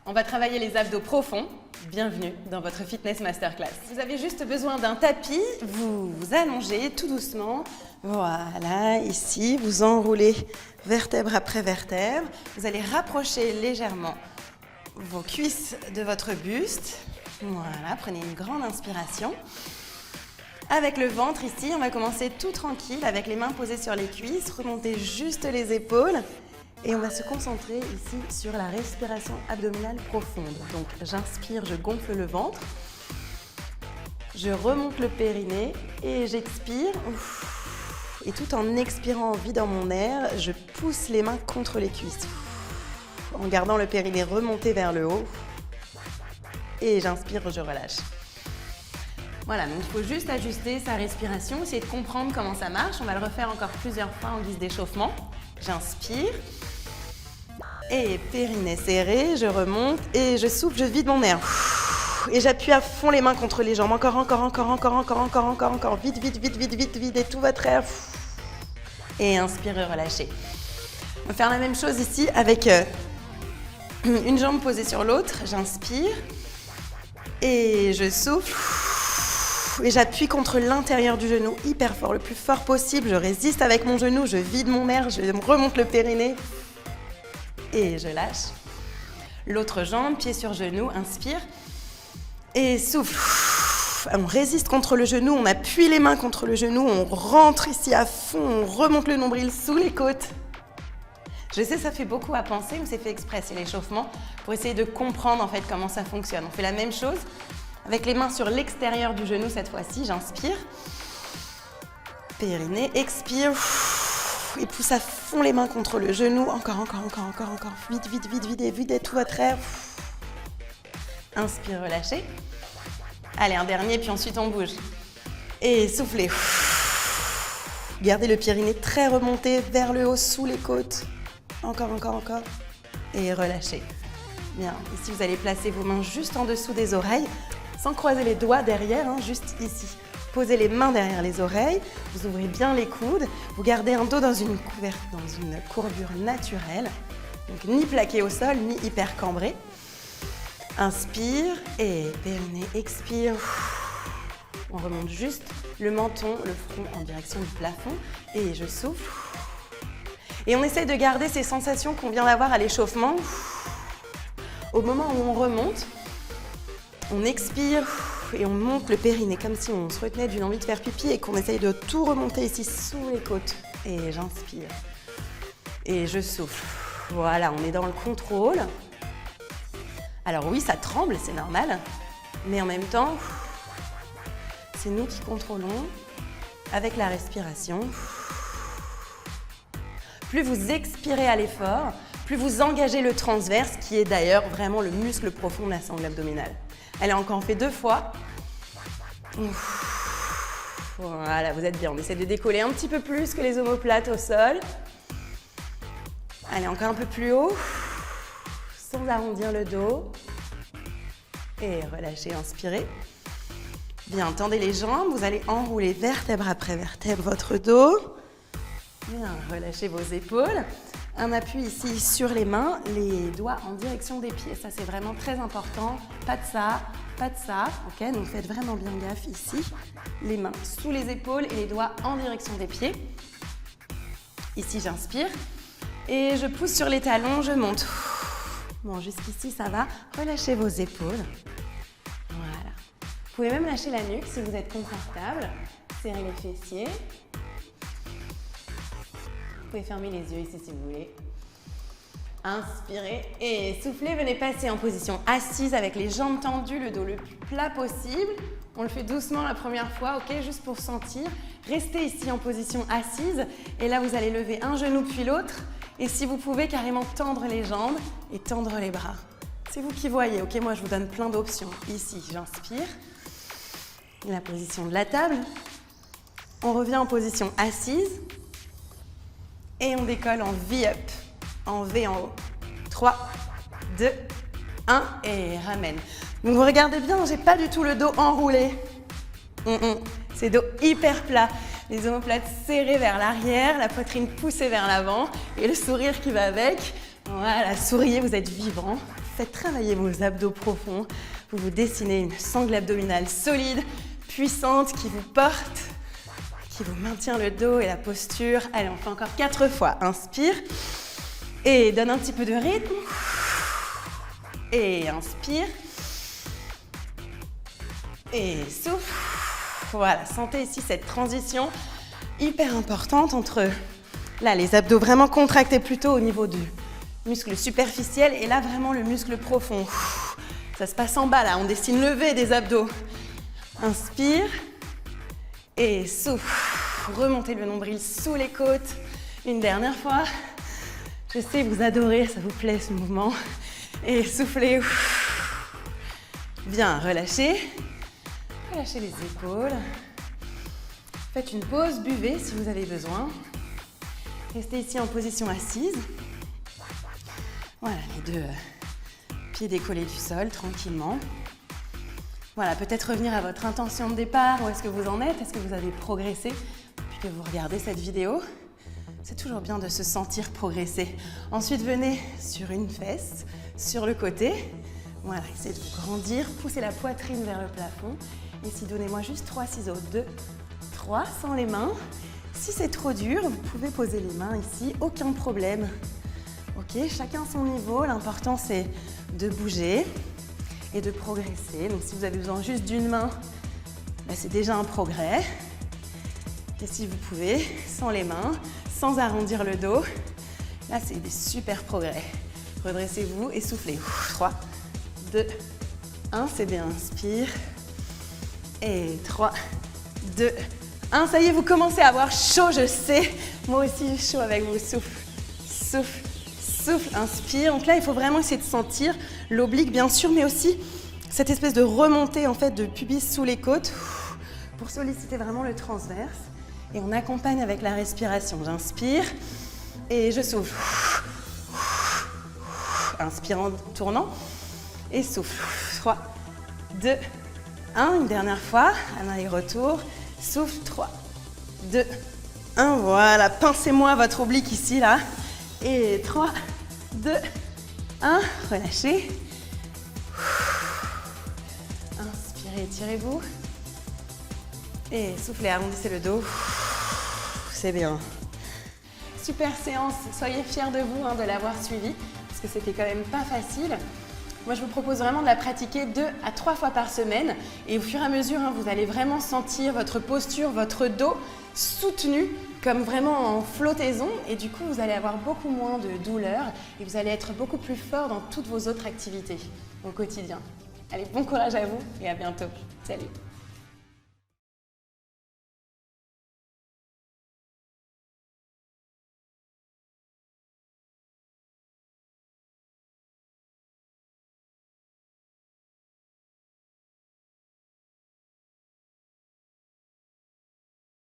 On va travailler les abdos profonds. Bienvenue dans votre Fitness Masterclass. Vous avez juste besoin d'un tapis, vous vous allongez tout doucement. Voilà, ici, vous enroulez vertèbre après vertèbre. Vous allez rapprocher légèrement vos cuisses de votre buste. Voilà, prenez une grande inspiration. Avec le ventre ici, on va commencer tout tranquille avec les mains posées sur les cuisses. Remontez juste les épaules. Et on va se concentrer ici sur la respiration abdominale profonde. Donc j'inspire, je gonfle le ventre. Je remonte le périnée et j'expire. Et tout en expirant en vidant mon air, je pousse les mains contre les cuisses. En gardant le périnée remonté vers le haut. Et j'inspire, je relâche. Voilà, donc il faut juste ajuster sa respiration, essayer de comprendre comment ça marche. On va le refaire encore plusieurs fois en guise d'échauffement. J'inspire. Et périnée serré, je remonte et je souffle, je vide mon air. Et j'appuie à fond les mains contre les jambes. Encore. Vite, videz tout votre air. Et inspirez, relâchez. On va faire la même chose ici avec une jambe posée sur l'autre. J'inspire et je souffle. Et j'appuie contre l'intérieur du genou hyper fort, le plus fort possible. Je résiste avec mon genou, je vide mon air, je remonte le périnée. Et je lâche. L'autre jambe, pied sur genou, inspire. Et souffle. On résiste contre le genou, on appuie les mains contre le genou, on rentre ici à fond, on remonte le nombril sous les côtes. Je sais, ça fait beaucoup à penser, mais c'est fait exprès, c'est l'échauffement, pour essayer de comprendre en fait comment ça fonctionne. On fait la même chose avec les mains sur l'extérieur du genou cette fois-ci. J'inspire. Périnée, expire. Et pousse à fond les mains contre le genou. Encore. Videz tout votre air. Inspire, relâchez. Allez, un dernier, puis ensuite on bouge. Et soufflez. Gardez le périnée très remonté vers le haut, sous les côtes. Encore. Et relâchez. Bien, ici vous allez placer vos mains juste en dessous des oreilles, sans croiser les doigts derrière, juste ici. Posez les mains derrière les oreilles, vous ouvrez bien les coudes, vous gardez un dos dans une courbure naturelle, donc ni plaqué au sol, ni hyper cambré. Inspire et périnée, expire. On remonte juste le menton, le front en direction du plafond et je souffle. Et on essaye de garder ces sensations qu'on vient d'avoir à l'échauffement. Au moment où on remonte, on expire et on monte le périnée comme si on se retenait d'une envie de faire pipi et qu'on essaye de tout remonter ici sous les côtes. Et j'inspire. Et je souffle. Voilà, on est dans le contrôle. Alors oui, ça tremble, c'est normal. Mais en même temps, c'est nous qui contrôlons avec la respiration. Plus vous expirez à l'effort, plus vous engagez le transverse, qui est d'ailleurs vraiment le muscle profond de la sangle abdominale. Allez, encore, on fait 2 fois. Voilà, vous êtes bien. On essaie de décoller un petit peu plus que les omoplates au sol. Allez, encore un peu plus haut, sans arrondir le dos. Et relâchez, inspirez. Bien, tendez les jambes. Vous allez enrouler vertèbre après vertèbre votre dos. Bien, relâchez vos épaules. Un appui ici sur les mains, les doigts en direction des pieds. Ça, c'est vraiment très important. Pas de ça. Ok, donc faites vraiment bien gaffe ici. Les mains sous les épaules et les doigts en direction des pieds. Ici, j'inspire. Et je pousse sur les talons, je monte. Bon, jusqu'ici, ça va. Relâchez vos épaules. Voilà. Vous pouvez même lâcher la nuque si vous êtes confortable. Serrez les fessiers. Vous pouvez fermer les yeux ici si vous voulez. Inspirez et soufflez. Venez passer en position assise avec les jambes tendues, le dos le plus plat possible. On le fait doucement la première fois, ok, juste pour sentir. Restez ici en position assise. Et là, vous allez lever un genou puis l'autre. Et si vous pouvez, carrément tendre les jambes et tendre les bras. C'est vous qui voyez, ok? Moi, je vous donne plein d'options. Ici, j'inspire. La position de la table. On revient en position assise. Et on décolle en V-up. En V en haut. 3, 2, 1 et ramène. Donc vous regardez bien, j'ai pas du tout le dos enroulé. C'est dos hyper plat. Les omoplates serrées vers l'arrière, la poitrine poussée vers l'avant et le sourire qui va avec. Voilà, souriez, vous êtes vivant. Faites travailler vos abdos profonds. Vous vous dessinez une sangle abdominale solide, puissante, qui vous porte, qui vous maintient le dos et la posture. Allez, on fait encore 4 fois. Inspire et donne un petit peu de rythme. Et inspire. Et souffle. Voilà, sentez ici cette transition hyper importante entre là, les abdos vraiment contractés plutôt au niveau du muscle superficiel et là, vraiment le muscle profond. Ça se passe en bas là, on dessine le V des abdos. Inspire et souffle. Remontez le nombril sous les côtes. Une dernière fois. Je sais, vous adorez, ça vous plaît ce mouvement. Et soufflez. Bien, relâchez. Relâchez les épaules. Faites une pause, buvez si vous avez besoin. Restez ici en position assise. Voilà, les deux pieds décollés du sol, tranquillement. Voilà, peut-être revenir à votre intention de départ. Où est-ce que vous en êtes? Est-ce que vous avez progressé depuis que vous regardez cette vidéo? C'est toujours bien de se sentir progresser. Ensuite, venez sur une fesse, sur le côté. Voilà, essayez de vous grandir, poussez la poitrine vers le plafond. Ici, donnez-moi juste 3 ciseaux. 2, 3, sans les mains. Si c'est trop dur, vous pouvez poser les mains ici, aucun problème. Ok, chacun son niveau. L'important, c'est de bouger et de progresser. Donc, si vous avez besoin juste d'une main, c'est déjà un progrès. Et si vous pouvez, sans les mains, sans arrondir le dos, là, c'est des super progrès. Redressez-vous et soufflez. 3, 2, 1, c'est bien. Inspire. Et 3, 2, 1. Ça y est, vous commencez à avoir chaud, je sais. Moi aussi, j'ai chaud avec vous. Souffle, souffle, souffle. Inspire. Donc là, il faut vraiment essayer de sentir l'oblique, bien sûr, mais aussi cette espèce de remontée en fait, de pubis sous les côtes pour solliciter vraiment le transverse. Et on accompagne avec la respiration. J'inspire et je souffle. Inspire en tournant et souffle. 3, 2, 1. Une dernière fois. Un aller-retour. Souffle. 3, 2, 1. Voilà. Pincez-moi votre oblique ici, là. Et 3, 2, 1. Relâchez. Inspirez, étirez-vous. Et soufflez, arrondissez le dos. C'est bien. Super séance. Soyez fiers de vous de l'avoir suivie, parce que c'était quand même pas facile. Moi, je vous propose vraiment de la pratiquer 2 à 3 fois par semaine. Et au fur et à mesure, vous allez vraiment sentir votre posture, votre dos soutenu, comme vraiment en flottaison. Et du coup, vous allez avoir beaucoup moins de douleur et vous allez être beaucoup plus fort dans toutes vos autres activités au quotidien. Allez, bon courage à vous et à bientôt. Salut!